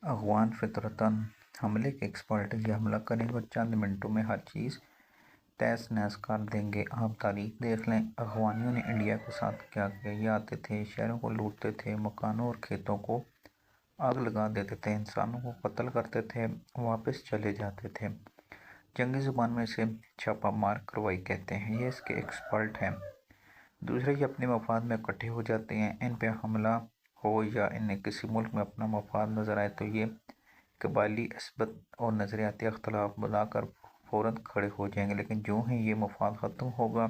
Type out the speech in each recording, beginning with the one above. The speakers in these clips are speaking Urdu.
افغان فطرتاً حملے کے ایکسپرٹ یہ حملہ کریں گے اور چند منٹوں میں ہر چیز تہس نہس کر دیں گے۔ آپ تاریخ دیکھ لیں، افغانیوں نے انڈیا کے ساتھ کیا کیا۔ یہ آتے تھے، شہروں کو لوٹتے تھے، مکانوں اور کھیتوں کو آگ لگا دیتے تھے، انسانوں کو قتل کرتے تھے، واپس چلے جاتے تھے۔ جنگی زبان میں اسے چھاپہ مار کارروائی کہتے ہیں۔ یہ اس کے ایکسپرٹ ہیں۔ دوسرے یہ اپنے مفاد میں اکٹھے ہو جاتے ہیں۔ ان پہ حملہ ہو یا انہیں کسی ملک میں اپنا مفاد نظر آئے تو یہ قبائلی عصبت اور نظریاتی اختلاف بلا کر فوراً کھڑے ہو جائیں گے، لیکن جو ہی یہ مفاد ختم ہوگا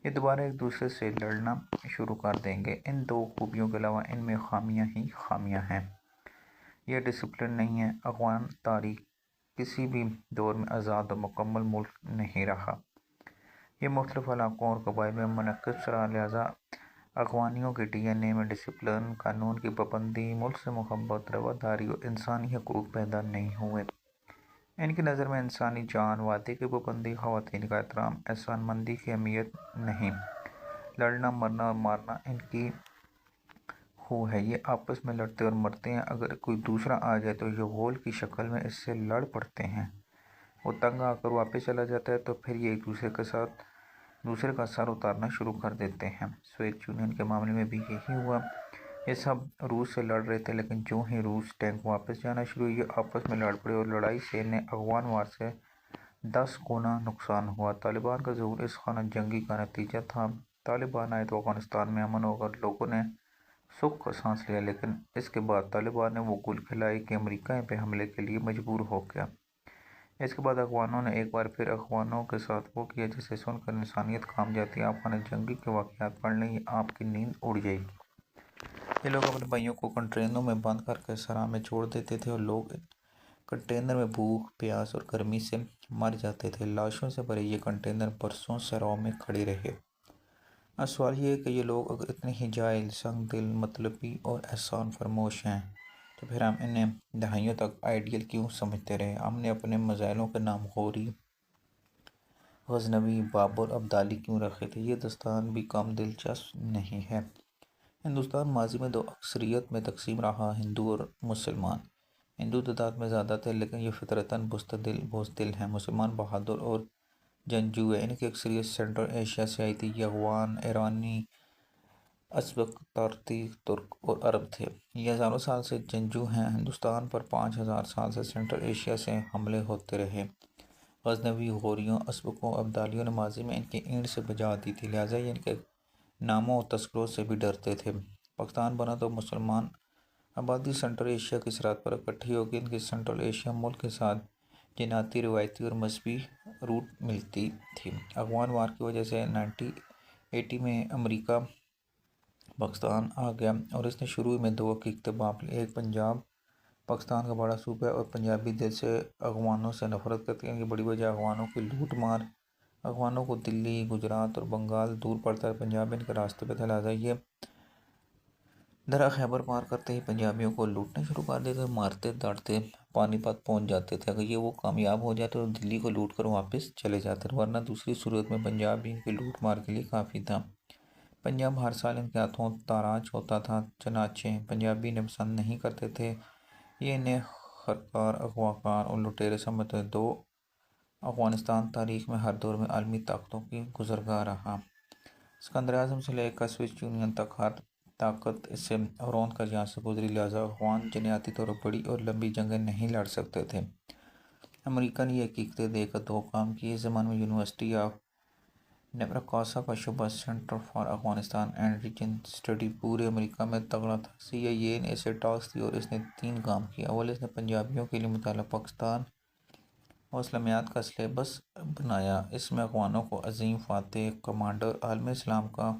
یہ دوبارہ ایک دوسرے سے لڑنا شروع کر دیں گے۔ ان دو خوبیوں کے علاوہ ان میں خامیاں ہی خامیاں ہیں۔ یہ ڈسپلن نہیں ہے۔ افغان تاریخ کسی بھی دور میں آزاد اور مکمل ملک نہیں رہا۔ یہ مختلف علاقوں اور قبائل میں منعقد رہا، لہٰذا افغانیوں کے ڈی این اے میں ڈسپلن، قانون کی پابندی، ملک سے محبت، رواداری اور انسانی حقوق پیدا نہیں ہوئے۔ ان کی نظر میں انسانی جان، وعدے کی پابندی، خواتین کا احترام، احسان مندی کی اہمیت نہیں۔ لڑنا، مرنا اور مارنا ان کی خو ہے۔ یہ آپس میں لڑتے اور مرتے ہیں۔ اگر کوئی دوسرا آ جائے تو یہ غول کی شکل میں اس سے لڑ پڑتے ہیں۔ وہ تنگ آ کر واپس چلا جاتا ہے تو پھر یہ ایک دوسرے کا سر اتارنا شروع کر دیتے ہیں۔ سوویت یونین کے معاملے میں بھی یہی ہوا۔ یہ سب روس سے لڑ رہے تھے، لیکن جو ہی روس ٹینک واپس جانا شروع ہوئے یہ آپس میں لڑ پڑے اور لڑائی سے انہیں افغان وار سے 10 گنا نقصان ہوا۔ طالبان کا ظہور اس خانہ جنگی کا نتیجہ تھا۔ طالبان آئے تو افغانستان میں امن ہوگا اور لوگوں نے سکھ کا سانس لیا، لیکن اس کے بعد طالبان نے وہ گل کھلائی کہ امریکہ ان پہ حملے کے لیے مجبور ہو گیا۔ اس کے بعد افغانوں نے ایک بار پھر افغانوں کے ساتھ وہ کیا جسے سن کر انسانیت کانپ جاتی ہے۔ آپ خانہ جنگی کے واقعات پڑھ لیں، یہ آپ کی نیند اڑ جائے گی۔ یہ لوگ اپنے بھائیوں کو کنٹینروں میں بند کر کے صحرا میں چھوڑ دیتے تھے اور لوگ کنٹینر میں بھوک، پیاس اور گرمی سے مر جاتے تھے۔ لاشوں سے بھرے یہ کنٹینر برسوں صحراؤں میں کھڑے رہے۔ اب سوال یہ ہے کہ یہ لوگ اگر اتنے ہی جاہل، سنگ دل، مطلبی اور احسان فراموش ہیں تو پھر ہم انہیں دہائیوں تک آئیڈیل کیوں سمجھتے رہے؟ ہم نے اپنے میزائلوں کے نام غوری، غزنوی، بابر، ابدالی کیوں رکھے تھے؟ یہ داستان بھی کم دلچسپ نہیں ہے۔ ہندوستان ماضی میں دو اکثریت میں تقسیم رہا، ہندو اور مسلمان۔ ہندو تعداد میں زیادہ تھے، لیکن یہ فطرتاً بزدل ہیں۔ مسلمان بہادر اور جنگجو ہیں۔ ان کی اکثریت سینٹرل ایشیا سے آئی تھی۔ یہ افغان، ایرانی، ازبک، ترک اور عرب تھے۔ یہ ہزاروں سال سے جنگجو ہیں۔ ہندوستان پر 5000 سال سے سینٹرل ایشیا سے حملے ہوتے رہے۔ غزنوی، غوریوں، ازبکوں، ابدالیوں نے ماضی میں ان کی اینٹ سے بجا دی تھی، لہٰذا یہ ان کے ناموں اور تذکروں سے بھی ڈرتے تھے۔ پاکستان بنا تو مسلمان آبادی سینٹرل ایشیا کی سرحد پر اکٹھی ہوگی۔ ان کی سینٹرل ایشیا ملک کے ساتھ جینیاتی، روایتی اور مذہبی روٹ ملتی تھی۔ افغان وار کی وجہ سے 1980 میں امریکہ پاکستان آ گیا اور اس نے شروع میں دو حقیقتیں بانپ لیں۔ ایک، پنجاب پاکستان کا بڑا صوبہ ہے اور پنجابی دل سے افغانوں سے نفرت کرتے ہیں۔ ان کی بڑی وجہ افغانوں کی لوٹ مار۔ افغانوں کو دلی، گجرات اور بنگال دور پڑتا ہے، پنجاب ان کے راستے پہ تھا، لہٰذا یہ درہ خیبر پار کرتے ہی پنجابیوں کو لوٹنا شروع کر دیتے، مارتے داڑتے پانی پت پہنچ جاتے تھے۔ اگر یہ وہ کامیاب ہو جاتے تو دلی کو لوٹ کر واپس چلے جاتے، ورنہ دوسری صورت میں پنجاب بھی ان کی لوٹ مار کے لیے کافی تھا۔ پنجاب ہر سال ان کے ہاتھوں تاراج ہوتا تھا، چنانچہ پنجابی انہیں پسند نہیں کرتے تھے۔ یہ انہیں خرکار، اغواکار اور لٹیرے سمجھتے تھے۔ افغانستان تاریخ میں ہر دور میں عالمی طاقتوں کی گزرگاہ رہا۔ اسکندر اعظم سے لے کر سوویت یونین تک ہر طاقت اس سے روند کر یہاں سے گزری، لہٰذا افغان جینیاتی طور پر بڑی اور لمبی جنگیں نہیں لڑ سکتے تھے۔ امریکہ نے یہ حقیقتیں دیکھ کر دو کام کیے۔ اس زمانے میں یونیورسٹی آف نیبراکاسا کا شعبہ centre for Afghanistan and region study پورے امریکہ میں تگڑا تھا۔ CIA نے اسے ٹاسک دی اور اس نے 3 کام کیے۔ اول، اس نے پنجابیوں کے لیے مطالعہ پاکستان اور اسلامیات کا سلیبس بنایا۔ اس میں افغانوں کو عظیم، فاتح، کمانڈر، عالم اسلام کا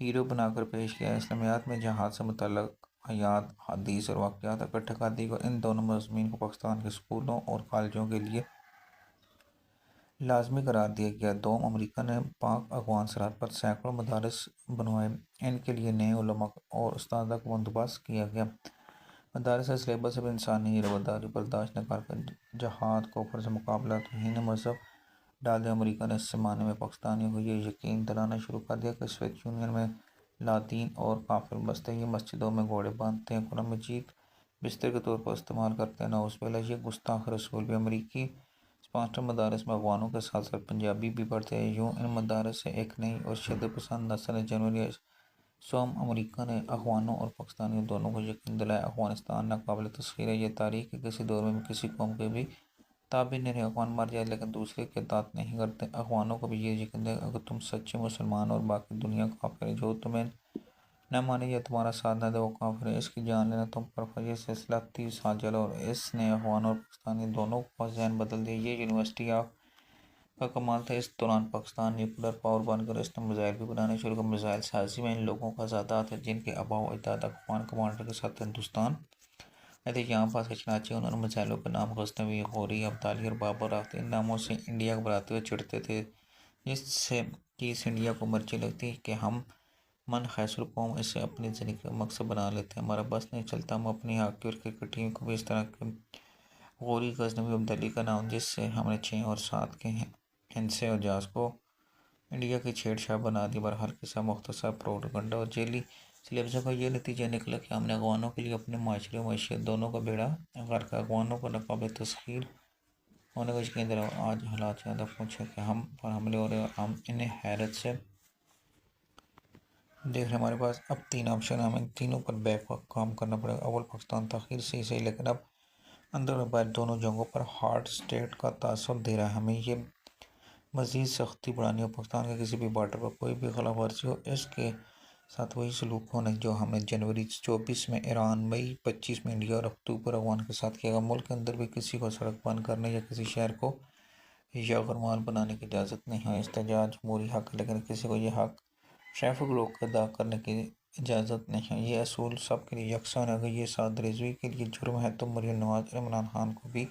ہیرو بنا کر پیش کیا۔ اسلامیات میں جہاد سے متعلق آیات، احادیث اور واقعات اکٹھے کر دیے اور ان دونوں مضامین کو پاکستان کے اسکولوں اور کالجوں کے لیے لازمی قرار دیا گیا۔ دوم، امریکہ نے پاک افغان سرحد پر سینکڑوں مدارس بنوائے۔ ان کے لیے نئے علماء اور اساتذہ کا بندوبست کیا گیا۔ مدارس کا سلیبس اب انسانی رواداری، برداشت، نکال جہاد، کفر سے مقابلہ، توہین مذہب ڈال دیا۔ امریکہ نے اس زمانے میں پاکستانیوں کو یہ یقین دلانا شروع کر دیا کہ سوویت یونین میں لاطین اور کافر بستے، یہ مسجدوں میں گھوڑے باندھتے ہیں، قرآن مجید بستر کے طور پر استعمال کرتے ہیں۔ نعوذ باللہ، یہ گستاخ رسول بھی امریکی اسپانسر مدارس میں افغانوں کے ساتھ ساتھ پنجابی بھی پڑھتے ہیں۔ یوں ان مدارس سے ایک نئی اور شدت پسند نسل نے جنوری سوم امریکہ نے افغانوں اور پاکستانیوں دونوں کو یقین دلایا۔ افغانستان ناقابل تسخیر ہے۔ یہ تاریخ کے کسی دور میں بھی کسی قوم کے بھی تابع نہیں رہے۔ افغان مر جائے لیکن دوسرے کے اطاعت نہیں کرتے۔ افغانوں کو بھی یہ یقین ہے اگر تم سچے مسلمان اور باقی دنیا کافر ہے، جو تمہیں نہ مانے یا تمہارا ساتھ نہ دے وہ کافر ہے، اس کی جان لینا تم پر فرض ہے۔ یہ سلسلہ 30 سال چلا اور اس نے افغانوں اور پاکستانی دونوں کا ذہن بدل دیا۔ یہ یونیورسٹی کا کمال تھا۔ اس دوران پاکستان نیوکلیر پاور بن کر اس نے میزائل بھی بنانے شروع کر۔ میزائل سازی میں ان لوگوں کا زیادہ ہے جن کے آباء و اجداد افغان کمانڈر کے ساتھ ہندوستان آئے تھے۔ یہاں پاس ہے چنانچہ انہوں نے میزائلوں کے نام غزنوی، غوری، ابدالی اور بابر رکھتے۔ ان ناموں سے انڈیا کو بلاتے ہوئے چڑھتے تھے، جس سے کہ اس انڈیا کو مرضی لگتی کہ ہم منحصر قوم اسے اپنی زندگی کا مقصد بنا لیتے ہیں۔ ہمارا بس نہیں چلتا ہم اپنی ہاکی اور کرکٹ ٹیم کو بھی اس طرح کے غوری، غزنوی، ابدالی کا نام جس سے ہم نے 6 اور 7 کے ہندسے اور جاز کو انڈیا کی چھیڑ چھاڑ بنا دی۔ بہرحال قصہ مختصر، پروپیگنڈا اور جیلی سلیبسوں کا یہ نتیجہ نکلا کہ ہم نے افغانوں کے لیے اپنے معاشرے اور معیشت دونوں کا بیڑا غرق کیا۔ افغانوں کو ناقابل تسخیر ہونے کا یقین دلایا۔ آج حالات زیادہ پہنچے کہ ہم پر حملے ہو رہے ہیں اور ہم انہیں حیرت سے دیکھ رہے ہیں۔ ہمارے پاس اب 3 آپشن ہیں، ہمیں تینوں پر بیک وقت کام کرنا پڑے گا۔ اول، پاکستان تاخیر سے ہی صحیح لیکن اب اندر اور باہر دونوں جنگوں پر ہارڈ اسٹیٹ کا تاثر دے رہا ہے۔ ہمیں یہ مزید سختی بڑھانی ہے۔ پاکستان کے کسی بھی بارڈر پر کوئی بھی خلاف ورزی ہو، اس کے ساتھ وہی سلوک ہونا ہے جو ہم نے جنوری 24 میں ایران، مئی 25 میں انڈیا اور اکتوبر افغان کے ساتھ کیا گا۔ ملک کے اندر بھی کسی کو سڑک بند کرنے یا کسی شہر کو یرغمال بنانے کی اجازت نہیں ہے۔ احتجاج جمہوری حق ہے لیکن کسی کو یہ حق ٹریفک روک ادا کرنے کی اجازت نہیں ہے۔ یہ اصول سب کے لیے یکساں ہے۔ اگر یہ 7 رضوی کے لیے جرم ہے تو مریم نواز اور عمران خان کو بھی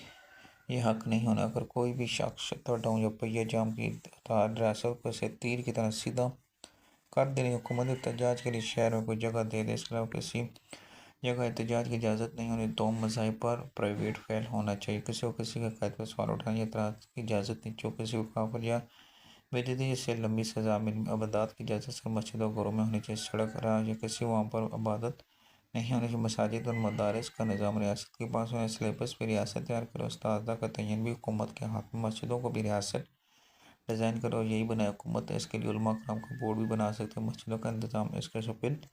یہ حق نہیں ہونا۔ اگر کوئی بھی شخص شتردھاؤں یا پہیہ جام کی اطاعت ریاست کو اسے تیر کی طرح سیدھا کر دینے، حکومت احتجاج کے لیے شہر میں کوئی جگہ دے دے، اس کے علاوہ کسی جگہ احتجاج کی اجازت نہیں ہونی۔ 2، مذاہب پر پرائیویٹ فعل ہونا چاہیے۔ کسی کو کسی کے عقائد پر سوال اٹھانے یا اعتراض کی اجازت نہیں۔ جو کسی کو کافر یا بدعتی اس سے لمبی سزا ملی۔ عبادات کی اجازت صرف مسجدوں اور گھروں میں ہونی چاہیے۔ سڑک، راہ یا کسی وہاں پر عبادت نہیں ہونی چاہیے۔ مساجد اور مدارس کا نظام ریاست کے پاس ہونا۔ سلیبس بھی ریاست تیار کرے۔ اساتذہ کا تعین بھی حکومت کے ہاتھ میں۔ مسجدوں کو بھی ریاست ڈیزائن کرے اور یہی بنائے حکومت۔ اس کے لیے علماء کرام کا بورڈ بھی بنا سکتے ہیں۔ مسجدوں کا انتظام اس کے سپرد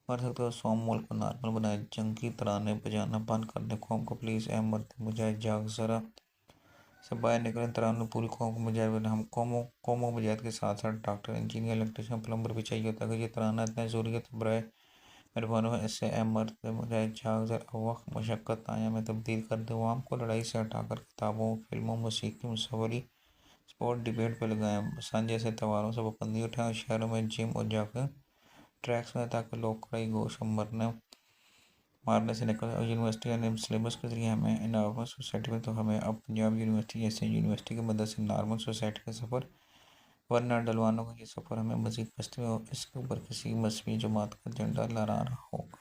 کر سکتے ہیں۔ سوم ملک کو نارمل بنائے۔ جنگی ترانے بجانا بند کر دیں۔ قوم کو پلیز، اے مرد مجاہد جاگ ذرا سے باہر نکلیں۔ ترانوں پوری قوم کو مجاہد بنائیں۔ ہم قوموں مجاہد کے ساتھ ساتھ ڈاکٹر، انجینئر، الیکٹریشین، پلمبر بھی چاہیے ہوتا ہے۔ اگر یہ ترانہ اتنا ضروری ہے تو برائے مہربانی اس سے اے مرد مجاہد جاگ ذرا وقت مشقت آیا میں تبدیل کر دیں۔ عوام کو لڑائی سے ہٹا کر کتابوں، فلموں، موسیقی، مصوری، اسپورٹ، ڈیبیٹ پہ لگائیں۔ سن جیسے تہواروں سے پابندی اٹھائیں اور شہروں میں جم اور جاگنگ ٹریکس میں تاکہ لوگ کڑائی گوشت اور مارنے سے نکل اور یونیورسٹی نے سلیبس کے ذریعے ہمیں نارمل سوسائٹی میں تو ہمیں اب پنجاب یونیورسٹی جیسے یونیورسٹی کی مدد سے نارمل سوسائٹی کا سفر ورنہ ڈلوانوں کا یہ سفر ہمیں مزید پستی میں اور اس کے اوپر کسی مذہبی جماعت کا جھنڈا لہرا رہا ہوگا۔